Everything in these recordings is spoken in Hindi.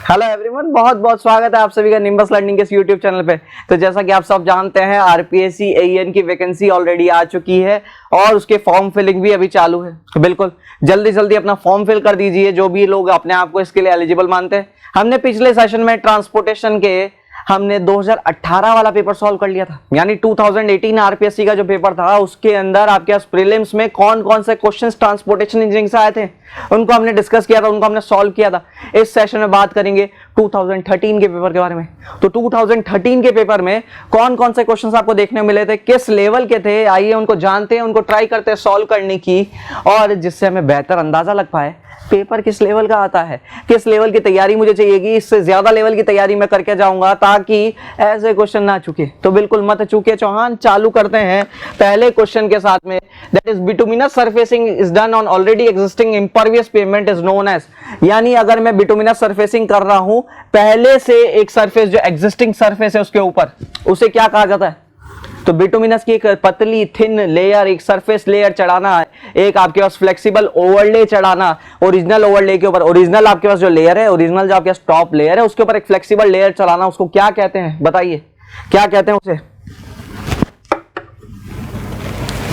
हेलो एवरीवन, बहुत बहुत स्वागत है आप सभी का निम्बस लर्निंग के इस यूट्यूब चैनल पे। तो जैसा कि आप सब जानते हैं, आरपीएससी एईएन की वैकेंसी ऑलरेडी आ चुकी है और उसके फॉर्म फिलिंग भी अभी चालू है। तो बिल्कुल जल्दी जल्दी अपना फॉर्म फिल कर दीजिए, जो भी लोग अपने आप को इसके लिए एलिजिबल मानते हैं। हमने पिछले सेशन में ट्रांसपोर्टेशन के हमने 2018 वाला पेपर सॉल्व कर लिया था, यानी 2018 आरपीएससी का जो पेपर था उसके अंदर आपके पास प्रीलिम्स में कौन कौन से क्वेश्चंस ट्रांसपोर्टेशन इंजीनियरिंग से आए थे उनको हमने डिस्कस किया था, उनको हमने सॉल्व किया था। इस सेशन में बात करेंगे 2013 के पेपर के बारे में। तो 2013 के पेपर में कौन कौन से क्वेश्चंस आपको देखने को मिले थे, किस लेवल के थे, आइए उनको जानते हैं, उनको ट्राई करते हैं सॉल्व करने की, और जिससे हमें बेहतर अंदाजा लग पाए पेपर किस लेवल का आता है, किस लेवल की तैयारी मुझे चाहिएगी, इससे ज्यादा लेवल की तैयारी मैं करके जाऊंगा ताकि ऐसे क्वेश्चन ना चूके। तो बिल्कुल मत चूके चौहान। चालू करते हैं पहले क्वेश्चन के साथ में। That is bituminous surfacing is done on already existing impervious pavement is known as, यानी अगर मैं बिटुमिनस सरफेसिंग कर रहा हूं पहले से एक सरफेस जो एग्जिस्टिंग सरफेस है उसके ऊपर, उसे क्या कहा जाता है? तो बिटुमिनस की एक पतली थिन लेयर, एक सरफेस लेयर चढ़ाना है, एक आपके पास फ्लेक्सिबल ओवरले चढ़ाना, ओरिजिनल ओवरले के ऊपर, ओरिजिनल आपके पास जो लेयर है, ओरिजिनल जो आपके पास टॉप लेयर है उसके ऊपर एक फ्लेक्सिबल लेयर चढ़ाना, उसको क्या कहते हैं बताइए, क्या कहते हैं उसे?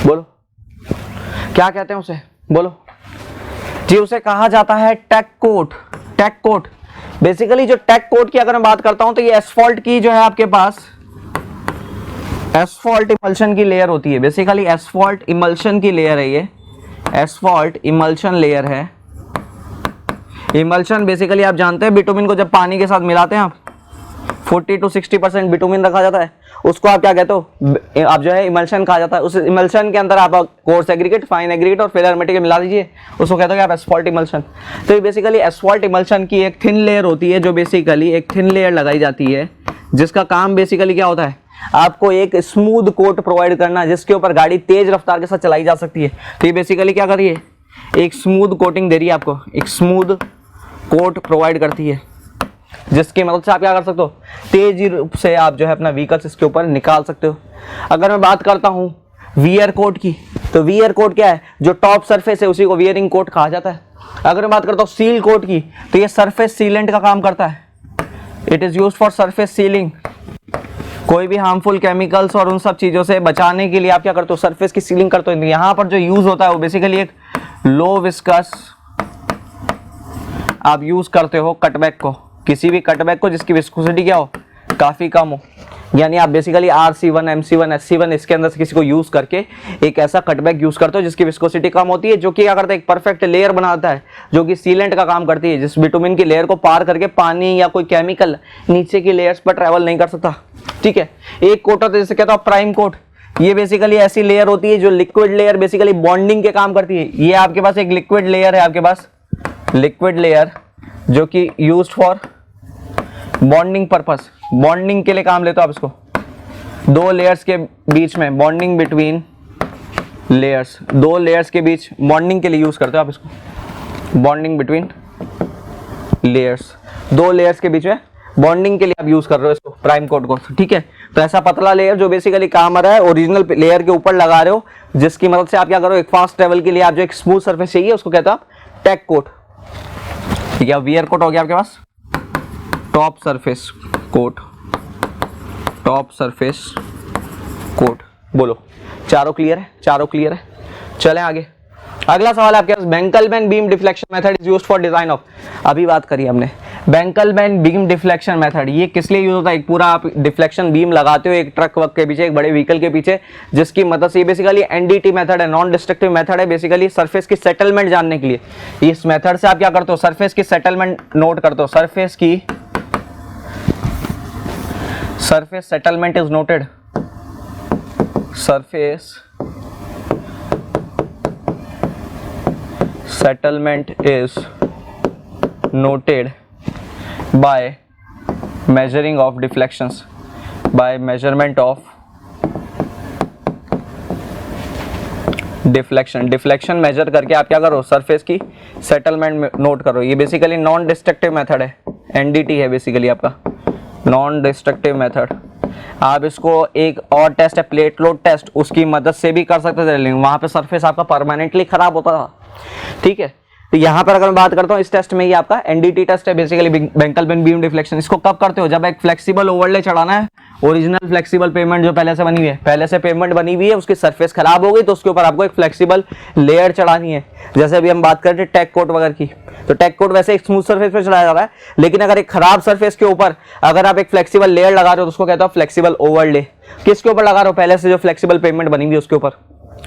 बोलो क्या कहते हैं उसे, बोलो जी। उसे कहा जाता है tack coat. Tack coat basically, जो टेक कोट की अगर मैं बात करता हूं तो ये एस्फॉल्ट की जो है आपके पास एस्फॉल्ट इमल्शन की लेयर होती है। बेसिकली एस्फॉल्ट इमल्शन की लेयर है, ये एस्फॉल्ट इमल्शन लेयर है। इमल्शन बेसिकली आप जानते हैं बिटुमिन को जब पानी के साथ मिलाते हैं आप 40 to 60% बिटुमिन रखा जाता है, उसको आप क्या कहते हो? आप जो है इमल्शन कहा जाता है। उस इमल्शन के अंदर आप कोर्स एग्रीगेट, फाइन एग्रीगेट और फिलर मटेरियल मिला दीजिए, उसको कहते हो कि आप एस्फॉल्ट इमल्शन। तो ये बेसिकली एस्फॉल्ट इमल्शन की एक थिन लेयर होती है, जो बेसिकली एक थिन लेयर लगाई जाती है, जिसका काम बेसिकली क्या होता है? आपको एक स्मूथ कोट प्रोवाइड करना जिसके ऊपर गाड़ी तेज रफ्तार के साथ चलाई जा सकती है। तो ये बेसिकली क्या कर रही है? एक स्मूथ कोटिंग दे रही है आपको, एक स्मूथ कोट प्रोवाइड करती है, जिसकी मदद से आप क्या कर सकते हो? तेज रूप से आप जो है अपना व्हीकल्स इसके ऊपर निकाल सकते हो। अगर मैं बात करता हूँ वियर कोट की, तो वियर कोट क्या है? जो टॉप सरफेस है उसी को वियरिंग कोट कहा जाता है। अगर मैं बात करता हूँ सील कोट की, तो ये सरफेस सीलेंट का काम करता है। It is used for surface ceiling. कोई भी हार्मफुल केमिकल्स और उन सब चीज़ों से बचाने के लिए आप क्या करते हो? सरफेस की सीलिंग करते हो। यहाँ पर जो यूज होता है वो बेसिकली एक लो विस्कस आप यूज करते हो कटबैक को, किसी भी कटबैक को जिसकी विस्कोसिटी क्या हो? काफ़ी कम हो। यानी आप बेसिकली RC1, MC1, SC1 इसके अंदर से किसी को यूज करके एक ऐसा कटबैक यूज करते हो जिसकी विस्कोसिटी कम होती है, जो कि क्या करता है? एक परफेक्ट लेयर बनाता है, जो कि सीलेंट का काम करती है, जिस बिटुमिन की लेयर को पार करके पानी या कोई केमिकल नीचे की लेयर्स पर ट्रेवल नहीं कर सकता। ठीक है। एक कोट होता है जिसे कहता है प्राइम कोट। ये बेसिकली ऐसी लेयर होती है जो लिक्विड लेयर बेसिकली बॉन्डिंग के काम करती है। ये आपके पास एक लिक्विड लेयर है, आपके पास लिक्विड लेयर जो कि used for bonding purpose, bonding के लिए काम लेते हो आप इसको। दो लेयर्स के बीच में बॉन्डिंग बिटवीन लेयर्स, दो लेयर्स के बीच बॉन्डिंग के लिए यूज करते हो आप इसको। बॉन्डिंग बिटवीन लेयर्स, दो लेयर्स के बीच में बॉन्डिंग के लिए आप यूज कर रहे हो इसको, प्राइम कोट को। ठीक है। तो ऐसा पतला लेयर जो बेसिकली काम आ रहा है ओरिजिनल लेयर के ऊपर लगा रहे हो, जिसकी मदद से आप क्या करो? एक फास्ट ट्रेवल के लिए आप जो एक स्मूथ सरफेस चाहिए उसको कहते हो आप टेक कोट। ठीक है। वियर कोट हो गया आपके पास top surface coat, top surface coat. बोलो चारों क्लियर है? चारों क्लियर है। चलें आगे। अगला सवाल आपके पास, Benkelman beam deflection method is used for design of. अभी बात करी हमने बेंकलमैन बीम डिफ्लेक्शन मेथड। ये किस लिए यूज होता है? एक पूरा आप डिफ्लेक्शन बीम लगाते हो एक ट्रक वक के पीछे, एक बड़े व्हीकल के पीछे, जिसकी मदद से बेसिकली NDT मेथड है, नॉन डिस्ट्रक्टिव मेथड है, बेसिकली सरफेस की सेटलमेंट जानने के लिए। इस मेथड से आप क्या करते हो? सरफेस की सेटलमेंट नोट करते हो। सरफेस की surface settlement is noted. Surface settlement is noted by measuring of deflections, by measurement of deflection. Deflection measure करके आप क्या करो? सरफेस की सेटलमेंट नोट करो। ये बेसिकली नॉन डिस्ट्रक्टिव मेथड है, NDT है बेसिकली आपका नॉन डिस्ट्रक्टिव मेथड। आप इसको एक और टेस्ट है प्लेट लोड टेस्ट, उसकी मदद से भी कर सकते थे, लेकिन वहां पे सरफेस आपका परमानेंटली खराब होता था। ठीक है। तो यहाँ पर अगर मैं बात करता हूँ इस टेस्ट में, ये आपका एनडीटी टेस्ट है बेसिकली, वैकल्पिक बीम डिफ्लेक्शन। इसको कब करते हो? जब एक फ्लेक्सिबल ओवरले चढ़ाना है, ओरिजिनल फ्लेक्सिबल पेमेंट जो पहले से बनी हुई है, पहले से पेमेंट बनी हुई है, उसकी सरफेस खराब हो गई तो उसके ऊपर आपको एक फ्लेक्सिबल लेयर चढ़ानी है। जैसे अभी हम बात करते हैं टेक कोट वगैरह की, तो टेक कोट वैसे एक स्मूथ सरफेस पे चढ़ाया जा रहा है, लेकिन अगर एक खराब सरफेस के ऊपर अगर आप एक फ्लेक्सिबल लेयर लगा रहे हो तो उसको कहते हो फ्लेक्सिबल ओवरले। किसके ऊपर लगा रहे हो? पहले से जो फ्लेक्सिबल पेमेंट बनी हुई है उसके ऊपर,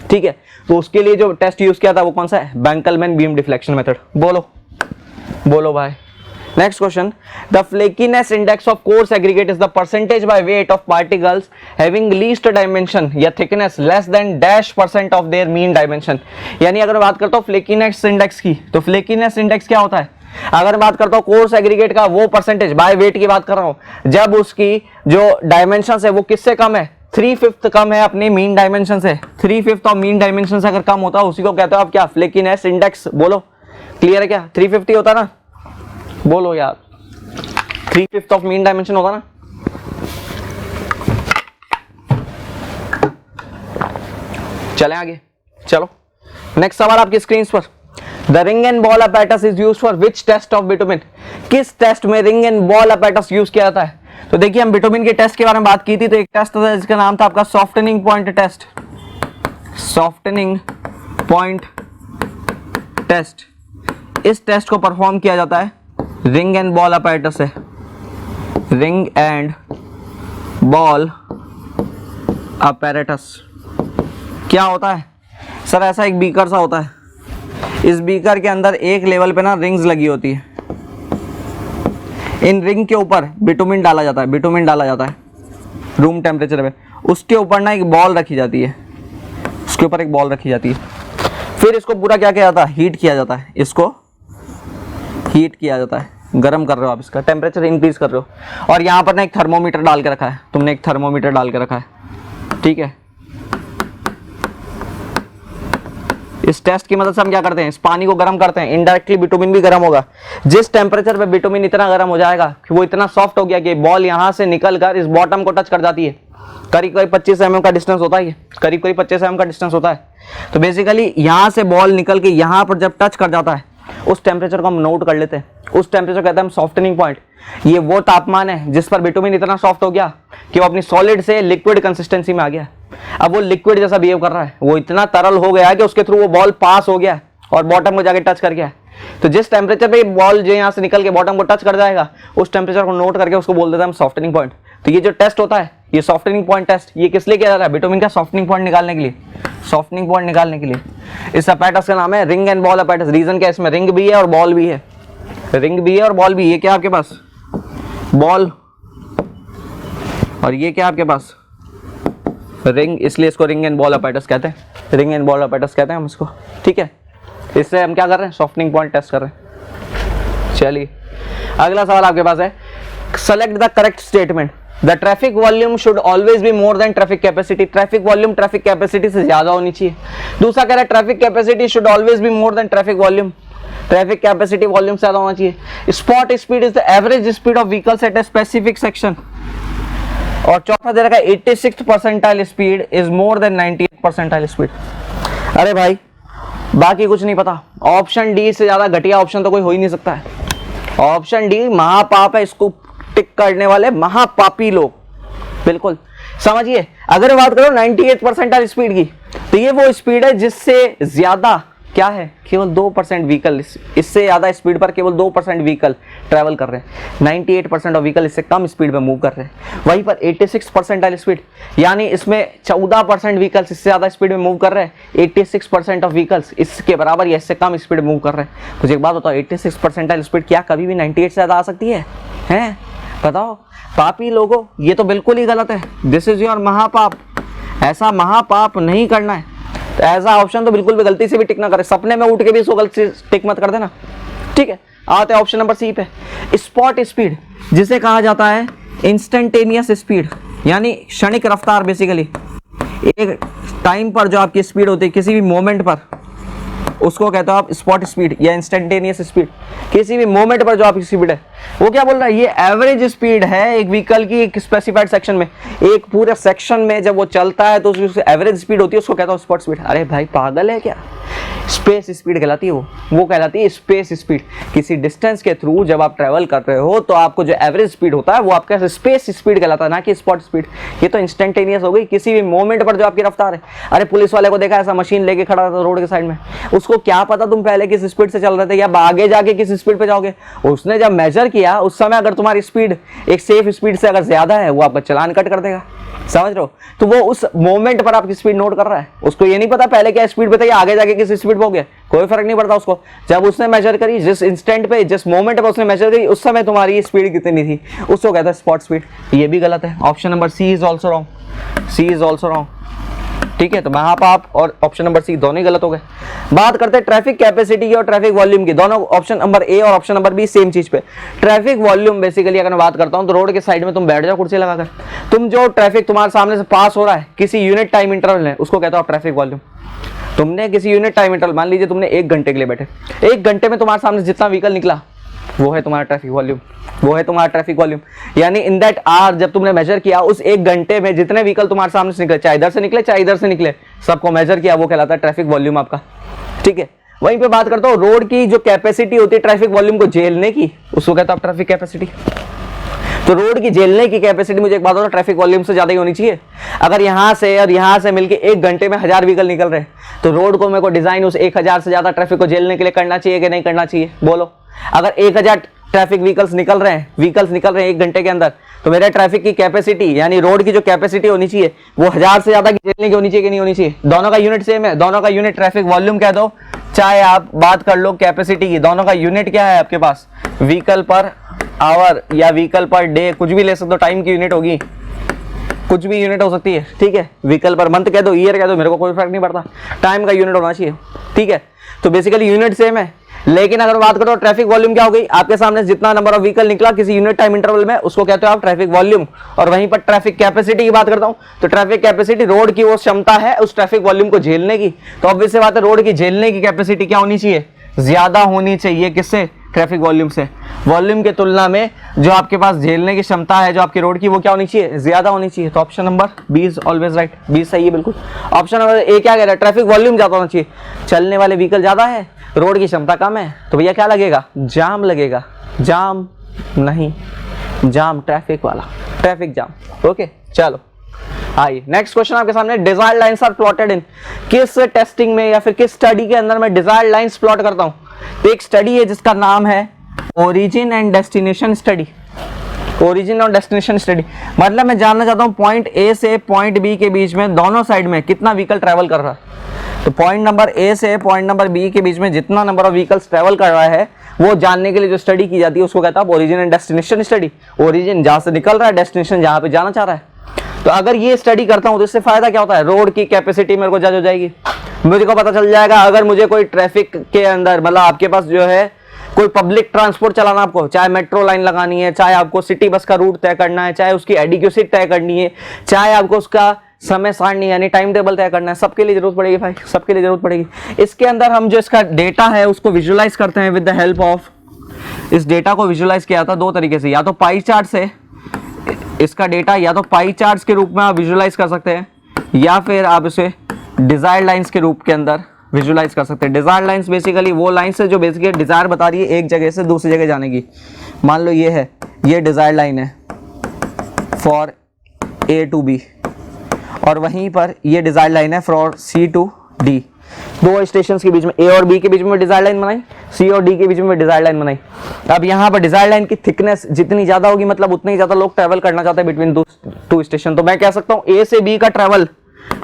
ठीक है। तो उसके लिए जो टेस्ट यूज किया था वो कौन सा है? Benkelman beam deflection method. बोलो भाई। Next question, the flakiness index of course aggregate is the percentage by weight of particles having least dimension या thickness less than -% of their mean dimension. यानी अगर बात करता हूं फ्लेकीनेस इंडेक्स की, तो फ्लेकीनेस इंडेक्स क्या होता है? अगर बात करता हूं कोर्स एग्रीगेट का, वो परसेंटेज बाय वेट की बात कर रहा हूं जब उसकी जो डायमेंशन है वो किससे कम है? 3/5 कम है अपनी मीन डायमेंशन से। 3/5 ऑफ मीन डायमेंशन से अगर कम होता है उसी को कहते हो आप क्या? Flakiness index. बोलो, क्लियर है क्या? 350 होता ना, बोलो यार, 3/5 ऑफ मीन डायमेंशन होगा ना। चलें आगे, चलो नेक्स्ट सवाल आपकी स्क्रीन पर। The ring and ball apparatus is used for which test of bitumen? किस टेस्ट में ring and ball apparatus use किया जाता है? तो देखिए हम बिटुमिन के टेस्ट के बारे में बात की थी, तो एक टेस्ट था जिसका नाम था आपका softening point test. Softening point test, इस टेस्ट को परफॉर्म किया जाता है रिंग एंड बॉल अपैरेटस से। रिंग एंड बॉल अपैरेटस क्या होता है सर? ऐसा एक बीकर सा होता है, इस बीकर के अंदर एक लेवल पे ना रिंग्स लगी होती है, इन रिंग के ऊपर बिटुमिन डाला जाता है, बिटुमिन डाला जाता है रूम टेम्परेचर पे। उसके ऊपर ना एक बॉल रखी जाती है, उसके ऊपर एक बॉल रखी जाती है, फिर इसको पूरा क्या किया जाता है? हीट किया जाता है। इसको हीट किया जाता है, गर्म कर रहे हो आप, इसका टेम्परेचर इंक्रीज कर रहे हो। और यहाँ पर ना एक थर्मोमीटर डाल के रखा है, तुमने एक थर्मोमीटर डाल के रखा है, ठीक है। इस टेस्ट की मदद से हम क्या करते हैं? इस पानी को गर्म करते हैं, इनडायरेक्टली बिटुमिन भी गर्म होगा। जिस टेम्परेचर पे बिटुमिन इतना गर्म हो जाएगा कि वो इतना सॉफ्ट हो गया कि बॉल यहाँ से निकल कर इस बॉटम को टच कर जाती है। करीब 25 mm का डिस्टेंस होता है, करीब 25 mm का डिस्टेंस होता है। तो बेसिकली यहाँ से बॉल निकल के यहाँ पर जब टच कर जाता है, उस टेम्परेचर को हम नोट कर लेते हैं, उस टेम्परेचर कहते हैं हम सॉफ्टनिंग पॉइंट। ये वो तापमान है जिस पर बिटुमिन इतना सॉफ्ट हो गया कि वो अपनी सॉलिड से लिक्विड कंसिस्टेंसी में आ गया। अब वो लिक्विड जैसा बिहेव कर रहा है, वो इतना तरल हो गया है कि उसके थ्रू वो बॉल पास हो गया और बॉटम को जाके टच कर गया। तो जिस टेम्परेचर पे बॉल जो यहाँ से निकल के बॉटम को टच कर जाएगा, उस टेम्परेचर को नोट करके उसको बोल देते हैं हम सॉफ्टनिंग पॉइंट। तो ये जो टेस्ट होता है, ये सॉफ्टनिंग पॉइंट टेस्ट, ये किस लिए किया जा रहा है? बिटुमिन का सॉफ्टनिंग पॉइंट निकालने के लिए, सॉफ्टनिंग पॉइंट निकालने के लिए। इस अपैरेटस का नाम है ring and ball apparatus. Reason क्या है? इसमें रिंग भी है और बॉल भी है, रिंग भी है और बॉल भी। ये क्या आपके पास? बॉल, और ये क्या आपके पास? रिंग, इसलिए इसको रिंग एंड बॉल अपैरेटस कहते हैं, रिंग एंड बॉल अपैरेटस कहते हैं हम इसको, ठीक है। इससे हम क्या कर रहे हैं? सॉफ्टनिंग पॉइंट टेस्ट कर रहे हैं। चलिए अगला सवाल आपके पास है, select the correct statement. The traffic volume should always be more than traffic capacity. Traffic volume traffic capacity से ज्यादा होनी चाहिए। दूसरा कह रहा है traffic capacity should always be more than traffic volume, traffic capacity volume से ज्यादा होना चाहिए। Spot speed is the average speed of vehicles at a specific section. और चौथा दे रखा है 86th percentile speed is more than 98th percentile speed. अरे भाई बाकी कुछ नहीं पता, ऑप्शन डी से ज्यादा घटिया ऑप्शन तो कोई हो ही नहीं सकता है। ऑप्शन डी महापाप है, इसको टिक करने वाले महापापी लोग, बिल्कुल समझिए। अगर बात करो 98th परसेंटाइल स्पीड की, तो ये वो स्पीड है जिससे ज्यादा क्या है? केवल 2% व्हीकल, इससे ज्यादा स्पीड पर केवल 2% व्हीकल ट्रैवल कर रहे हैं। 98% ऑफ व्हीकल इससे कम स्पीड में मूव कर रहे हैं। वहीं पर 86 परसेंटाइल स्पीड, यानी इसमें 14% व्हीकल्स इससे ज्यादा स्पीड में मूव कर रहे हैं। 86% ऑफ व्हीकल्स इसके बराबर या इससे कम स्पीड में मूव कर रहे हैं। मुझे एक बात बताओ, 86 परसेंटाइल स्पीड क्या कभी भी 98 से ज्यादा आ सकती है? हैं बताओ पापी लोगों, ये तो बिल्कुल ही गलत है। दिस इज योर महापाप, ऐसा महापाप नहीं करना है। तो ऐसा ऑप्शन तो बिल्कुल भी गलती से भी टिक ना करे, सपने में उठ के भी इसको गलती से टिक मत कर देना, ठीक है। आते हैं ऑप्शन नंबर सी पे, स्पॉट स्पीड, जिसे कहा जाता है इंस्टेंटेनियस स्पीड, यानी क्षणिक रफ्तार। बेसिकली एक टाइम पर जो आपकी स्पीड होती है किसी भी मोमेंट पर, उसको कहते हो आप स्पॉट स्पीड या इंस्टेंटेनियस स्पीड। किसी भी मोमेंट पर जो आपकी स्पीड है, वो क्या बोल रहा है? ये एवरेज स्पीड है एक व्हीकल की एक स्पेसिफाइड सेक्शन में, एक पूरे सेक्शन में जब वो चलता है तो उसकी एवरेज स्पीड होती है, उसको कहता हूँ स्पॉट स्पीड। अरे भाई पागल है क्या? स्पेस स्पीड कहलाती है वो कहलाती है स्पेस स्पीड। किसी डिस्टेंस के थ्रू जब आप ट्रैवल कर रहे हो तो आपको जो एवरेज स्पीड होता है वो आपका स्पेस स्पीड कहलाता है, ना कि स्पॉट स्पीड। ये तो इंस्टेंटेनियस हो गई, किसी भी मोमेंट पर जो आपकी रफ्तार है। अरे पुलिस वाले को देखा ऐसा मशीन लेके खड़ा था रोड के साइड में, उसको क्या पता तुम पहले किस स्पीड से चल रहे थे या आगे जाके किस स्पीड पे जाओगे। उसने जब मेजर किया उस समय अगर तुम्हारी स्पीड एक सेफ स्पीड से अगर ज्यादा है वो आपका चालान कट कर देगा, समझ रहे हो। तो वो उस मोमेंट पर आपकी स्पीड नोट कर रहा है, उसको ये नहीं पता पहले क्या स्पीड पे था या आगे जाके किस स्पीड पे हो गया, कोई फर्क नहीं पड़ता उसको। जब उसने मेजर करी, जिस इंस्टेंट पे जिस मोमेंट पे उसने मेजर करी उस समय तुम्हारी स्पीड कितनी थी, उसको कहता है स्पॉट स्पीड। ये भी गलत है, option number C is also wrong, C is also wrong. ठीक है, तो यहाँ पर आप और ऑप्शन नंबर सी दोनों ही गलत हो गए। बात करते हैं ट्रैफिक कैपेसिटी की और ट्रैफिक वॉल्यूम की, दोनों ऑप्शन नंबर ए और ऑप्शन नंबर बी सेम चीज पे। ट्रैफिक वॉल्यूम बेसिकली अगर मैं बात करता हूं तो रोड के साइड में तुम बैठ जाओ कुर्सी लगाकर, तुम जो ट्रैफिक तुम्हारे सामने से पास हो रहा है किसी यूनिट टाइम इंटरवल है उसको कहते हो आप ट्रैफिक वॉल्यूम। तुमने किसी यूनिट टाइम इंटरवल, मान लीजिए तुमने 1 घंटे के लिए बैठे, 1 घंटे में तुम्हारे सामने जितना व्हीकल निकला वो है तुम्हारा ट्रैफिक वॉल्यूम, वो है तुम्हारा ट्रैफिक वॉल्यूम। यानी इन दैट आवर जब तुमने मेजर किया उस 1 घंटे में जितने व्हीकल तुम्हारे सामने से निकले, चाहे इधर से निकले चाहे इधर से निकले, सबको मेजर किया, वो कहलाता है ट्रैफिक वॉल्यूम आपका। ठीक है, वहीं पे बात करता हूँ रोड की जो कैपेसिटी होती है ट्रैफिक वॉल्यूम को झेलने की, उसको कहता है ट्रैफिक कैपेसिटी। तो रोड की झेलने की कैपेसिटी मुझे एक बात बताओ ट्रैफिक वॉल्यूम से ज्यादा ही होनी चाहिए। अगर यहाँ से और यहाँ से मिलके 1 घंटे में 1000 व्हीकल निकल रहे हैं तो रोड को मेरे को डिजाइन उस 1000 से ज्यादा ट्रैफिक को झेलने के लिए करना चाहिए कि नहीं करना चाहिए, बोलो। अगर 1000 ट्रैफिक व्हीकल्स निकल रहे हैं 1 घंटे के अंदर, तो मेरे ट्रैफिक की कैपेसिटी यानी रोड की जो कैपेसिटी होनी चाहिए वो 1000 से ज्यादा की झेलने की होनी चाहिए कि नहीं होनी चाहिए। दोनों का यूनिट सेम है, दोनों का यूनिट ट्रैफिक वॉल्यूम कह दो, चाहे आप बात कर लो कैपेसिटी की, दोनों का यूनिट क्या है आपके पास, व्हीकल पर आवर या व्हीकल पर डे, कुछ भी ले सकते हो, टाइम की यूनिट होगी, कुछ भी यूनिट हो सकती है। ठीक है, व्हीकल पर मंथ कह दो, ईयर कह दो, मेरे को कोई फर्क नहीं पड़ता, टाइम का यूनिट होना चाहिए। ठीक है, तो बेसिकली यूनिट सेम है। लेकिन अगर बात करो ट्रैफिक वॉल्यूम क्या हो गई, आपके सामने जितना नंबर ऑफ व्हीकल निकला किसी यूनिट टाइम इंटरवल में उसको कहते हो आप ट्रैफिक वॉल्यूम। और वहीं पर ट्रैफिक कैपेसिटी की बात करता हूं तो ट्रैफिक कैपेसिटी रोड की वो क्षमता है उस ट्रैफिक वॉल्यूम को झेलने की। तो ऑब्वियस सी बात है रोड की झेलने की कैपेसिटी क्या होनी चाहिए, ज्यादा होनी चाहिए, किससे, ट्रैफिक वॉल्यूम से। वॉल्यूम के तुलना में जो आपके पास झेलने की क्षमता है जो आपकी रोड की वो क्या होनी चाहिए, ज्यादा होनी चाहिए। तो option number B is always right, B सही है बिल्कुल। ऑप्शन नंबर ए क्या कह रहा है, ट्रैफिक वॉल्यूम ज्यादा होना चाहिए, चलने वाले व्हीकल ज्यादा है, रोड की क्षमता कम है, तो भैया क्या लगेगा, जाम लगेगा। जाम नहीं, जाम ट्रैफिक वाला, ट्रैफिक जाम। ओके चलो आइए नेक्स्ट क्वेश्चन आपके सामने, desired lines are plotted in, किस टेस्टिंग में या फिर किस स्टडी के अंदर मैं डिजायर्ड लाइंस प्लॉट करता हूं। तो एक स्टडी है जिसका नाम है origin and destination study. Origin और डेस्टिनेशन स्टडी मतलब मैं जानना चाहता हूं पॉइंट ए से पॉइंट बी के बीच में दोनों साइड में कितना व्हीकल ट्रैवल कर रहा है। तो पॉइंट नंबर ए से पॉइंट नंबर बी के बीच में जितना नंबर ऑफ व्हीकल्स ट्रैवल कर रहा है वो जानने के लिए जो स्टडी की जाती है उसको कहता है origin and destination study. Origin जहां से निकल रहा है, डेस्टिनेशन जहां पे जाना चाह रहा है। तो अगर ये स्टडी करता हूं तो इससे फायदा क्या होता है, रोड की कैपेसिटी मेरे को जज हो जाएगी, मुझे को पता चल जाएगा अगर मुझे कोई ट्रैफिक के अंदर मतलब आपके पास जो है कोई पब्लिक ट्रांसपोर्ट चलाना, आपको चाहे मेट्रो लाइन लगानी है, चाहे आपको सिटी बस का रूट तय करना है, चाहे उसकी एडिक्यूसी तय करनी है, चाहे आपको उसका समय सारणी यानी टाइम टेबल तय करना है, सबके लिए जरूरत पड़ेगी भाई, सबके लिए जरूरत पड़ेगी। इसके अंदर हम जो इसका डेटा है उसको विजुअलाइज करते हैं विद द हेल्प ऑफ, इस डेटा को विजुअलाइज किया था 2 तरीके से, या तो पाई चार्ट से इसका डेटा, या तो पाई चार्ट्स के रूप में आप विजुअलाइज कर सकते हैं, या फिर आप इसे डिजायर्ड लाइंस के रूप के अंदर विजुअलाइज कर सकते हैं। डिजायर्ड लाइंस बेसिकली वो लाइंस है जो बेसिकली डिजायर बता रही है एक जगह से दूसरी जगह जाने की। मान लो ये है, ये डिजायर्ड लाइन है फॉर ए टू बी, और वहीं पर ये डिजायर्ड लाइन है for C to D. 2 station के बीच में, ए और बी के बीच में डिजायर्ड लाइन बनाई, सी और डी के बीच में डिजायर्ड लाइन बनाई। अब यहाँ पर डिजायर्ड लाइन की थिकनेस जितनी ज्यादा होगी मतलब उतने ही ज्यादा लोग ट्रैवल करना चाहते हैं बिटवीन 2 स्टेशन। तो मैं कह सकता हूँ ए से बी का ट्रैवल,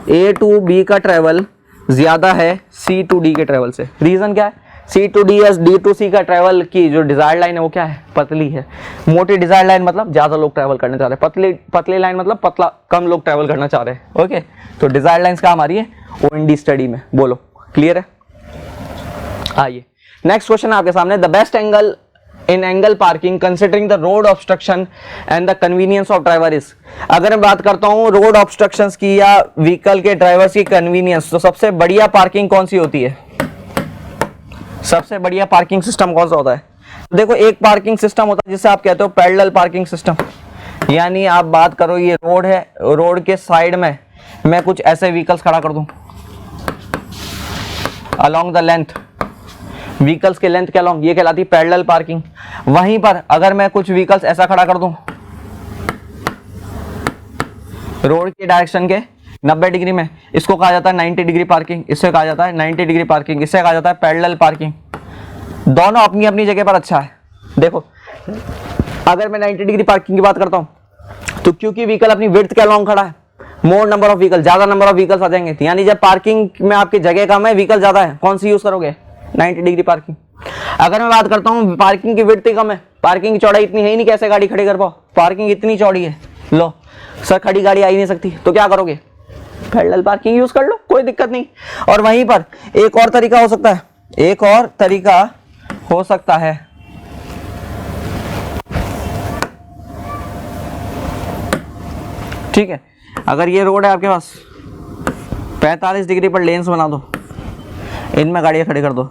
ए टू बी का ट्रैवल ज्यादा है सी टू डी के ट्रैवल से। रीजन क्या है, सी टू डी या डी टू सी का ट्रैवल की जो डिजायर्ड लाइन है वो क्या है, पतली है। मोटी डिजायर्ड लाइन मतलब ज्यादा लोग ट्रैवल करना चाह रहे हैं, पतली लाइन मतलब पतला कम लोग ट्रैवल करना चाह रहे हैं। ओके, तो डिजायर्ड लाइंस काम आ रही है ओएनडी स्टडी में, बोलो क्लियर है। आइए नेक्स्ट क्वेश्चन आपके सामने, the best angle in angle parking considering the road obstruction and the convenience of driver is। अगर मैं बात करता हूँ रोड ऑब्स्ट्रक्शंस की या व्हीकल के ड्राइवर्स की कन्वीनियंस, तो सबसे बढ़िया पार्किंग कौन सी होती है, सबसे बढ़िया पार्किंग सिस्टम कौन सा होता है। देखो एक पार्किंग सिस्टम होता है जिसे आप कहते हो पैरेलल पार्किंग सिस्टम, यानी आप बात करो ये रोड है, रोड के साइड में मैं कुछ ऐसे व्हीकल्स खड़ा कर दूं, अलोंग द लेंथ, व्हीकल्स के लेंथ के अलोंग, ये कहलाती है पैरेलल पार्किंग। वहीं पर अगर मैं कुछ व्हीकल्स ऐसा खड़ा कर दूं रोड के डायरेक्शन के 90 डिग्री में, इसको कहा जाता है 90 डिग्री पार्किंग, इससे कहा जाता है 90 डिग्री पार्किंग, इससे कहा जाता है पैरेलल पार्किंग। दोनों अपनी अपनी जगह पर अच्छा है। देखो अगर मैं 90 डिग्री पार्किंग की बात करता हूं तो क्योंकि व्हीकल अपनी विड्थ के अलोंग खड़ा है, मोर नंबर ऑफ व्हीकल, ज्यादा नंबर ऑफ व्हीकल्स आ जाएंगे, यानी जब पार्किंग में आपकी जगह कम है, व्हीकल ज्यादा है, कौन सी यूज करोगे? 90 डिग्री पार्किंग। अगर मैं बात करता हूँ पार्किंग की विड्थ कम है, पार्किंग की चौड़ाई इतनी है ही नहीं, कैसे गाड़ी खड़ी कर पाओ, पार्किंग इतनी चौड़ी है, लो सर खड़ी गाड़ी आ ही नहीं सकती, तो क्या करोगे? पैरेलल पार्किंग यूज कर लो, कोई दिक्कत नहीं। और वहीं पर एक और तरीका हो सकता है, एक और तरीका हो सकता है, ठीक है, अगर ये रोड है आपके पास 45 डिग्री पर लेन्स बना दो, इनमें गाड़ियां खड़ी कर दो।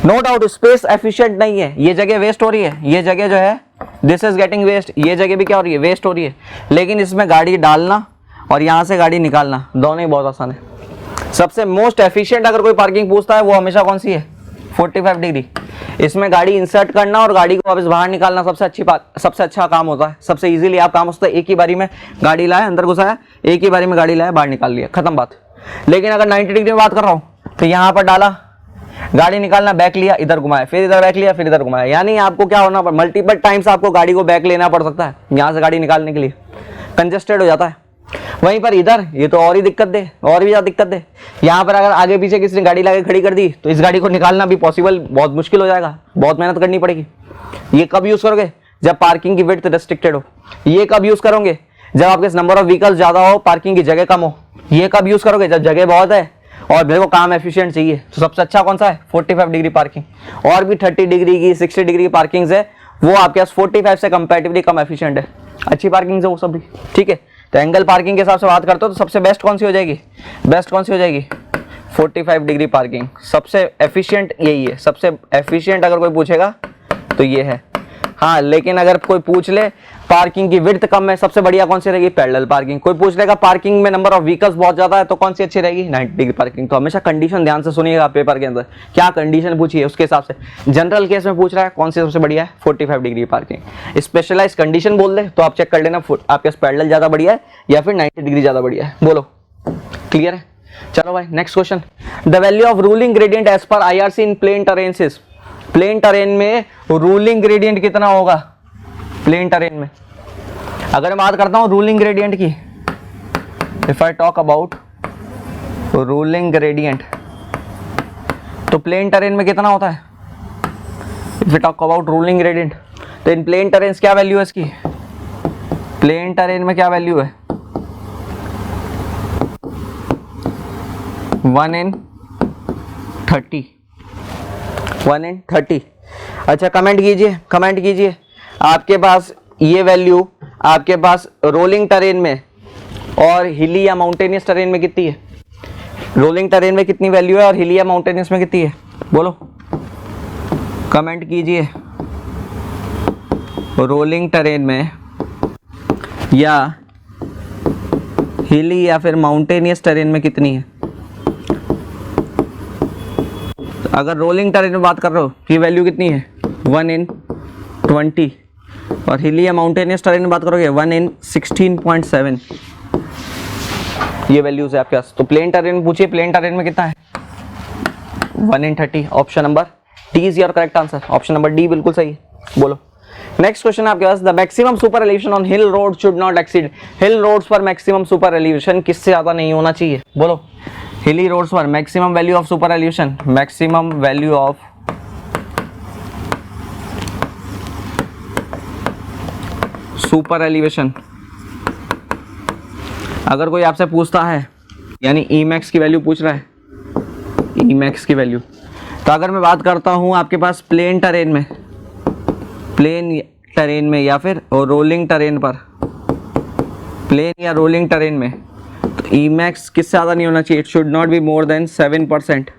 नो डाउट स्पेस एफिशिएंट नहीं है, ये जगह वेस्ट हो रही है, ये जगह जो है दिस इज गेटिंग वेस्ट, ये जगह भी क्या हो रही है? वेस्ट हो रही है। लेकिन इसमें गाड़ी डालना और यहाँ से गाड़ी निकालना दोनों ही बहुत आसान है। सबसे मोस्ट एफिशिएंट अगर कोई पार्किंग पूछता है वो हमेशा कौन सी है? 45 डिग्री। इसमें गाड़ी इंसर्ट करना और गाड़ी को वापस बाहर निकालना सबसे अच्छी बात, सबसे अच्छा काम होता है, सबसे इजीली आप काम होता है। एक ही बारी में गाड़ी लाया, अंदर घुसाया, एक ही बारी में गाड़ी लाया, बाहर निकाल लिया, खत्म बात। लेकिन अगर 90 डिग्री में बात कर रहा हूँ तो यहाँ पर डाला, गाड़ी निकालना, बैक लिया, इधर घुमाया, फिर इधर बैक लिया, फिर इधर घुमाया, यानी आपको क्या होना पड़, मल्टीपल टाइम्स आपको गाड़ी को बैक लेना पड़ सकता है यहाँ से गाड़ी निकालने के लिए, कंजेस्टेड हो जाता है। वहीं पर इधर ये तो और ही दिक्कत दे, और भी ज्यादा दिक्कत दे। यहाँ पर अगर आगे पीछे किसी ने गाड़ी लाके खड़ी कर दी तो इस गाड़ी को निकालना भी पॉसिबल बहुत मुश्किल हो जाएगा, बहुत मेहनत करनी पड़ेगी। ये कब यूज करोगे? जब पार्किंग की विड्थ रेस्ट्रिक्टेड हो। ये कब यूज करोगे? जब आपके नंबर ऑफ व्हीकल्स ज्यादा हो, पार्किंग की जगह कम हो। ये कब यूज करोगे? जब जगह बहुत है और मेरे को काम एफिशिएंट चाहिए। तो सबसे अच्छा कौन सा है? 45 डिग्री पार्किंग। और भी 30 डिग्री की, 60 डिग्री की पार्किंग है, वो आपके पास 45 से कंपैरेटिवली कम एफिशिएंट है, अच्छी पार्किंग है वो सब भी, ठीक है। तो एंगल पार्किंग के हिसाब से बात करते हो तो सबसे बेस्ट कौन सी हो जाएगी? बेस्ट कौन सी हो जाएगी? 45 डिग्री पार्किंग। सबसे एफिशिएंट यही है, सबसे एफिशिएंट अगर कोई पूछेगा तो ये है। हाँ, लेकिन अगर कोई पूछ ले पार्किंग की विड्थ कम है, सबसे बढ़िया कौन सी रहेगी? Parallel parking. कोई पूछ लेगा पार्किंग में नंबर ऑफ व्हीकल्स बहुत ज्यादा है तो कौन सी अच्छी रहेगी? 90 डिग्री पार्किंग। तो हमेशा कंडीशन ध्यान से सुनिएगा पेपर के अंदर, क्या कंडीशन पूछी है उसके हिसाब से। जनरल केस में पूछ रहा है कौन सी सबसे बढ़िया है? 45 डिग्री पार्किंग। स्पेशलाइज कंडीशन बोल दे तो आप चेक कर लेना आपके पास पैरेलल ज्यादा बढ़िया है या फिर 90 डिग्री ज्यादा बढ़िया है। बोलो, क्लियर है? चलो भाई next question. The value of ruling gradient as per IRC in plain terrain is. Plain terrain में रूलिंग ग्रेडियंट कितना होगा? प्लेन टेरेन में अगर मैं बात करता हूं रूलिंग ग्रेडियंट की, if I talk about ruling gradient, तो प्लेन टेरेन में कितना होता है? If I talk about ruling gradient, तो इन प्लेन टेरेन क्या वैल्यू है इसकी? प्लेन टेरेन में क्या वैल्यू है? 1 in 30। 1 in 30। अच्छा, कमेंट कीजिए, कमेंट कीजिए आपके पास ये वैल्यू आपके पास रोलिंग टेरेन में और हिली या माउंटेनियस टेरेन में कितनी है? रोलिंग टेरेन में कितनी वैल्यू है और हिली या माउंटेनियस में कितनी है? बोलो, कमेंट कीजिए। रोलिंग टेरेन में या हिली या फिर माउंटेनियस टेरेन में कितनी है? अगर रोलिंग टेरेन में बात कर रहे हो ये वैल्यू कितनी है? 1 in 20। और हिली या माउंटेनियस टेरेन में बात करोगे 1 in 16.7। ये वैल्यूज है आपके पास। तो प्लेन टेरेन में पूछिए, प्लेन टेरेन में कितना है? 1 in 30। Option number D is your correct answer. Option number D बिल्कुल सही है। बोलो, नेक्स्ट क्वेश्चन आपके पास। The maximum super elevation on hill road should not exceed. Hill roads पर मैक्सिमम सुपर एलिवेशन किससे ज्यादा नहीं होना चाहिए? बोलो, हिली रोड्स पर maximum value of super elevation, maximum value of super elevation अगर कोई आपसे पूछता है, यानी Emax की वैल्यू पूछ रहा है, Emax की वैल्यू, तो अगर मैं बात करता हूं आपके पास प्लेन टेरेन में, प्लेन टेरेन में या फिर रोलिंग टेरेन पर, प्लेन या रोलिंग टेरेन में, तो Emax किससे ज़्यादा नहीं होना चाहिए? It should not be more then 7%,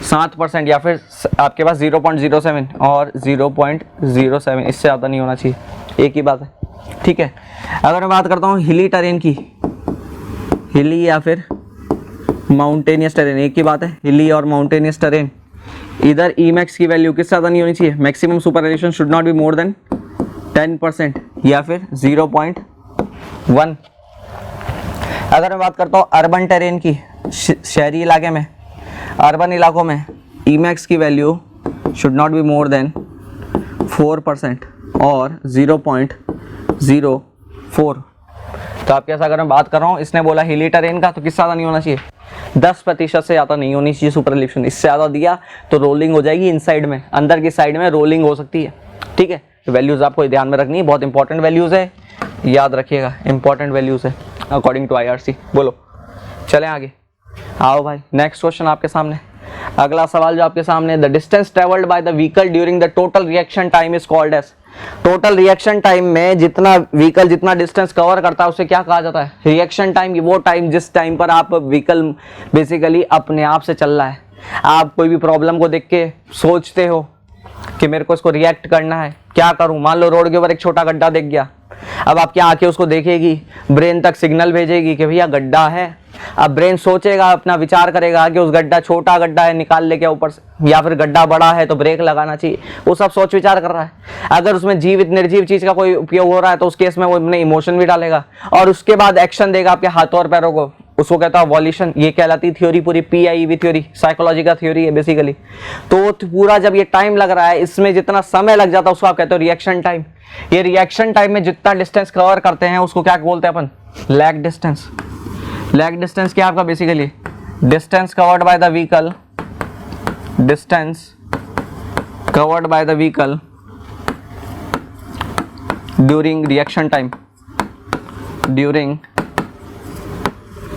7%, या फिर आपके पास 0.07 और 0.07, इससे ज़्यादा नहीं होना चाहिए। एक ही बात है, ठीक है। अगर मैं बात करता हूँ हिली टेरेन की, हिली या फिर माउंटेनियस टेरेन, एक ही बात है, हिली और माउंटेनियस टेरेन। इधर ई मैक्स की वैल्यू किससे ज़्यादा नहीं होनी चाहिए, maximum super elevation should not be more then 10% या फिर 0.1। अगर मैं बात करता हूँ अर्बन टेरेन की, शहरी इलाके में, अर्बन इलाकों में ई मैक्स की value should not be more then 4% और 0.04। तो आपके साथ अगर मैं बात कर रहा हूँ, इसने बोला हिली टेरेन का, तो किससे ज़्यादा नहीं होना चाहिए, 10% से ज़्यादा नहीं होनी चाहिए सुपर एलिवेशन। इससे ज़्यादा दिया तो रोलिंग हो जाएगी इनसाइड में, अंदर की साइड में रोलिंग हो सकती है। ठीक है, तो वैल्यूज़ आपको ध्यान में रखनी है, बहुत इंपॉर्टेंट वैल्यूज़ है, याद रखिएगा, इंपॉर्टेंट वैल्यूज़ है अकॉर्डिंग टू IRC। बोलो, चलें आगे, आओ भाई नेक्स्ट क्वेश्चन आपके सामने। अगला सवाल जो आपके सामने, the distance travelled by the vehicle during the total reaction time is called as. Total reaction time में जितना व्हीकल जितना डिस्टेंस कवर करता है उसे क्या कहा जाता है, रिएक्शन टाइम। वो टाइम जिस टाइम पर आप व्हीकल बेसिकली अपने आप से चल रहा है, आप कोई भी प्रॉब्लम को देख के सोचते हो कि मेरे को इसको रिएक्ट करना है, क्या करूं। मान लो रोड के ऊपर एक छोटा गड्ढा दिख गया, अब आपकी आंखें उसको देखेगी, ब्रेन तक सिग्नल भेजेगी कि भैया गड्ढा है। अब ब्रेन सोचेगा, अपना विचार करेगा कि उस गड्ढा, छोटा गड्ढा है निकाल ले क्या ऊपर से, या फिर गड्ढा बड़ा है तो ब्रेक लगाना चाहिए। वो सब सोच विचार कर रहा है। अगर उसमें जीवित निर्जीव चीज का कोई उपयोग हो रहा है तो उस केस में वो अपने इमोशन भी डालेगा और उसके बाद एक्शन देगा आपके हाथों और पैरों को, उसको कहता है वॉल्यूशन। ये कहलाती थ्योरी पूरी PIV थ्योरी, साइकोलॉजी का थ्योरी है बेसिकली। तो पूरा जब ये टाइम लग रहा है, इसमें जितना समय लग जाता है उसको आप कहते हो रिएक्शन टाइम। ये रिएक्शन टाइम में जितना डिस्टेंस कवर करते हैं उसको क्या बोलते हैं अपन, लैग डिस्टेंस। लैग डिस्टेंस क्या आपका basically, distance covered by the vehicle, distance covered by the vehicle during reaction time, during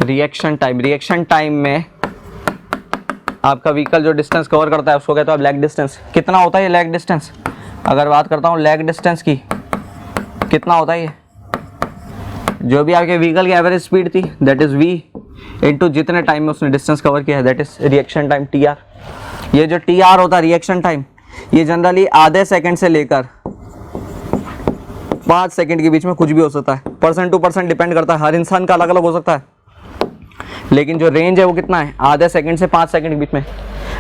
reaction time. Reaction time में आपका व्हीकल जो डिस्टेंस कवर करता है उसको कहते हैं लैग डिस्टेंस। कितना होता है ये लैग डिस्टेंस, अगर बात करता हूँ लैग डिस्टेंस की, कितना होता है ये, जो भी आपके व्हीकल की एवरेज स्पीड थी दैट इज v इनटू जितने टाइम में उसने डिस्टेंस कवर किया है that is reaction time TR। ये जो TR होता है रिएक्शन टाइम, ये जनरली आधे सेकंड से लेकर 5 सेकंड के बीच में कुछ भी हो सकता है, पर्सन टू पर्सन डिपेंड करता है, हर इंसान का अलग अलग हो सकता है, लेकिन जो रेंज है वो कितना है, आधे सेकंड से 5 सेकंड के बीच में।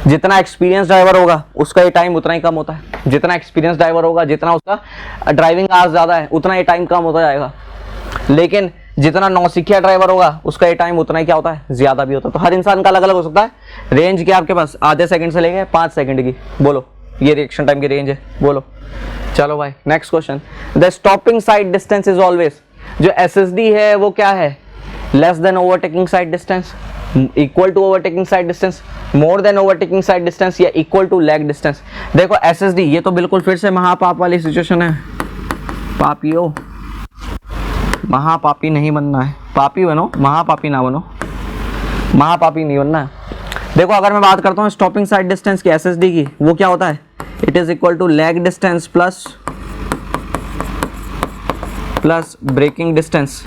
जितना एक्सपीरियंस ड्राइवर होगा उसका ये टाइम उतना ही कम होता है, जितना एक्सपीरियंस ड्राइवर होगा, जितना उसका ड्राइविंग आवर्स ज़्यादा है उतना ये टाइम कम होता जाएगा। लेकिन जितना नौसिखिया ड्राइवर होगा उसका ये टाइम उतना ही क्या होता है, ज़्यादा भी होता है। तो हर इंसान का अलग अलग हो सकता है। रेंज क्या आपके पास, आधे सेकंड से लेके 5 सेकंड की। बोलो, ये रिएक्शन टाइम की रेंज है। बोलो, चलो भाई next question. The stopping sight distance is always, जो SSD है वो क्या है, less than overtaking sight distance, equal to overtaking sight distance, more than overtaking sight distance, या इक्वल टू लैग डिस्टेंस। देखो SSD ये तो बिल्कुल फिर से महापाप वाली सिचुएशन है। पापियो, महापापी नहीं बनना है, पापी बनो, महापापी ना बनो, महापापी नहीं बनना है। देखो अगर मैं बात करता हूँ स्टॉपिंग साइड डिस्टेंस की SSD की, वो क्या होता है, it is equal to lag distance plus braking distance.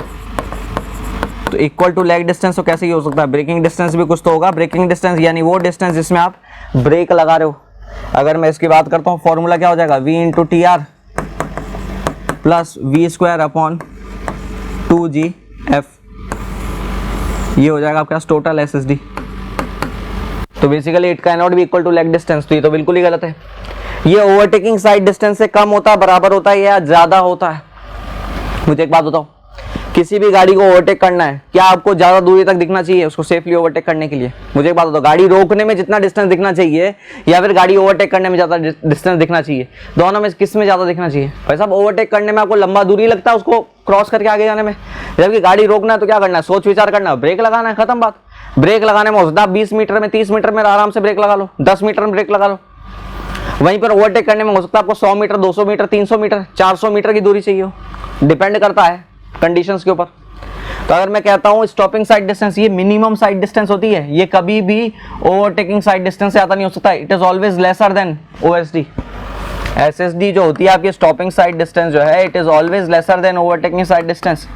तो इक्वल टू लैग डिस्टेंस तो कैसे ही हो सकता है, ब्रेकिंग डिस्टेंस भी कुछ तो होगा। ब्रेकिंग डिस्टेंस यानी वो डिस्टेंस जिसमें आप ब्रेक लगा रहे हो। अगर मैं इसकी बात करता हूँ, फॉर्मूला क्या हो जाएगा, V into TR plus V² upon 2GF, ये हो जाएगा आपका टोटल SSD। तो basically it can not be equal to lag distance, तो ये तो बिल्कुल ही गलत है। ये ओवरटेकिंग साइड डिस्टेंस से कम होता है, बराबर होता है या ज़्यादा होता है। मुझे एक बात बताओ, किसी भी गाड़ी को ओवरटेक करना है, क्या आपको ज़्यादा दूरी तक दिखना चाहिए उसको सेफली ओवरटेक करने के लिए? मुझे एक बात बताओ, गाड़ी रोकने में जितना डिस्टेंस दिखना चाहिए या फिर गाड़ी ओवरटेक करने में ज़्यादा डिस्टेंस दिखना चाहिए? दोनों में किस में ज़्यादा दिखना चाहिए? भाई साहब, ओवरटेक करने में आपको लंबा दूरी लगता है उसको क्रॉस करके आगे जाने में, जबकि गाड़ी रोकना है तो क्या करना है, सोच विचार करना है, ब्रेक लगाना है, खत्म बात। ब्रेक लगाने में होता 20 मीटर में 30 मीटर में आराम से ब्रेक लगा लो, 10 मीटर में ब्रेक लगा लो। वहीं पर ओवरटेक करने में हो सकता है आपको 100 मीटर 200 मीटर 300 मीटर 400 मीटर की दूरी चाहिए हो, डिपेंड करता है कंडीशंस के ऊपर। तो अगर मैं कहता हूँ स्टॉपिंग साइड डिस्टेंस ये मिनिमम साइड डिस्टेंस होती है, ये कभी भी ओवरटेकिंग साइड डिस्टेंस से आता नहीं हो सकता है। It is always lesser than OSD। SSD जो होती है आपकी स्टॉपिंग साइड डिस्टेंस जो है, it is always lesser than overtaking sight distance.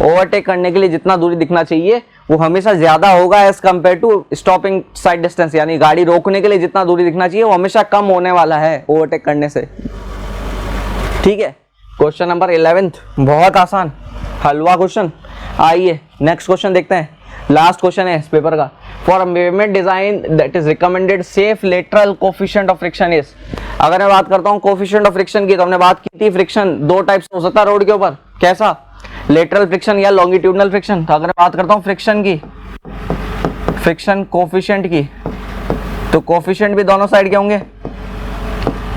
Overtake करने के लिए जितना दूरी दिखना चाहिए वो हमेशा ज्यादा होगा as compare to stopping sight distance, यानी गाड़ी रोकने के लिए जितना दूरी दिखना चाहिए वो हमेशा कम होने वाला है ओवरटेक करने से। ठीक है, क्वेश्चन नंबर 11 बहुत आसान हलवा क्वेश्चन। आइए नेक्स्ट क्वेश्चन देखते हैं, लास्ट क्वेश्चन है इस पेपर का। For a pavement design that is recommended safe lateral coefficient of friction is. अगर मैं बात करता हूँ कोफिशिएंट ऑफ फ्रिक्शन की, तो हमने बात की थी फ्रिक्शन दो टाइप्स हो सकता है रोड के ऊपर, कैसा, लेटरल फ्रिक्शन या लॉन्गिट्यूडनल फ्रिक्शन। तो अगर मैं बात करता हूँ फ्रिक्शन की, फ्रिक्शन कोफिशिएंट की, तो कोफिशिएंट भी दोनों साइड के होंगे।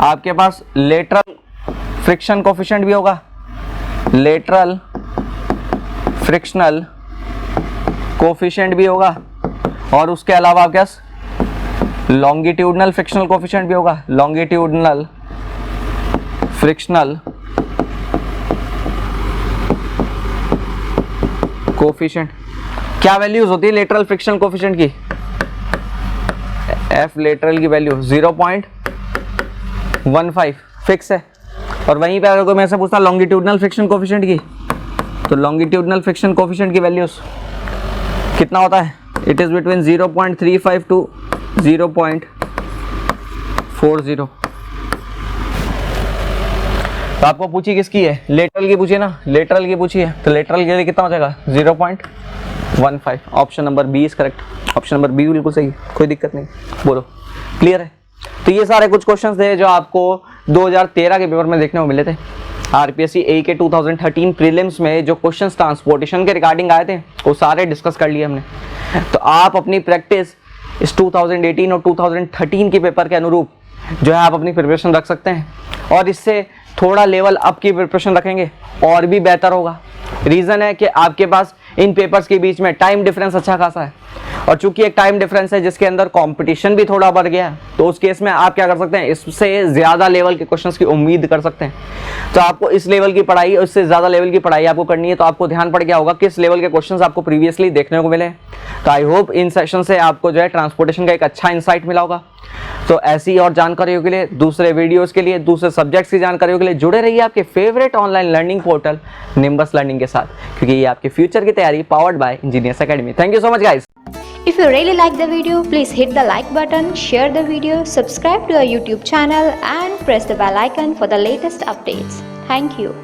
आपके पास लेटरल फ्रिक्शन कोफिशिएंट भी होगा, लेटरल फ्रिक्शनल कोफिशिएंट भी होगा, और उसके अलावा आपके पास लॉन्गिट्यूडनल फ्रिक्शनल कोफिशिएंट भी होगा, लॉन्गिट्यूडनल फ्रिक्शनल कोफिशिएंट। क्या वैल्यूज होती है लेटरल फ्रिक्शनल कोफिशिएंट की? एफ लेटरल की वैल्यू 0.15 फिक्स है। और वहीं पे अगर कोई मेरे से पूछता लॉन्गिट्यूडनल फ्रिक्शन कोफिशिएंट की, तो लॉन्गिट्यूडनल फ्रिक्शन कोफिशिएंट की वैल्यूज कितना होता है? It is between 0.35 to 0.40। तो आपको पूछी किसकी है? लेटरल की पूछी ना, लेटरल की पूछी है, तो लेटरल के लिए कितना हो जाएगा? 0.15। Option number B is correct. Option number B बिल्कुल सही, कोई दिक्कत नहीं, बोलो क्लियर है। तो ये सारे कुछ क्वेश्चंस थे जो आपको 2013 के पेपर में देखने को मिले थे। आरपीएससी ए के 2013 प्रीलिम्स में जो क्वेश्चंस ट्रांसपोर्टेशन के रिगार्डिंग आए थे वो सारे डिस्कस कर लिए हमने। तो आप अपनी प्रैक्टिस इस 2018 और 2013 के पेपर के अनुरूप जो है आप अपनी प्रिपरेशन रख सकते हैं, और इससे थोड़ा लेवल अप की प्रिपरेशन रखेंगे और भी बेहतर होगा। रीज़न है कि आपके पास इन पेपर्स के बीच में टाइम डिफरेंस अच्छा खासा है, और चूंकि एक टाइम डिफरेंस है जिसके अंदर कंपटीशन भी थोड़ा बढ़ गया है, तो उस केस में आप क्या कर सकते हैं, इससे ज़्यादा लेवल के क्वेश्चंस की उम्मीद कर सकते हैं। तो आपको इस लेवल की पढ़ाई, उससे ज़्यादा लेवल की पढ़ाई आपको करनी है, तो आपको ध्यान पड़ गया होगा किस लेवल के क्वेश्चंस आपको प्रीवियसली देखने को मिले। तो आई होप इन सेशन से आपको जो है ट्रांसपोर्टेशन का एक अच्छा इंसाइट मिला होगा। तो ऐसी और जानकारियों के लिए, दूसरे वीडियोस के लिए, दूसरे सब्जेक्ट्स की जानकारियों के लिए जुड़े रहिए आपके favourite online learning portal nimbus learning के साथ, क्योंकि ये आपके फ्यूचर की तैयारी powered by engineers academy. Thank you so much guys. If you really like the video, please hit the like button, share the video, subscribe to our YouTube channel and press the bell icon for the latest updates. Thank you.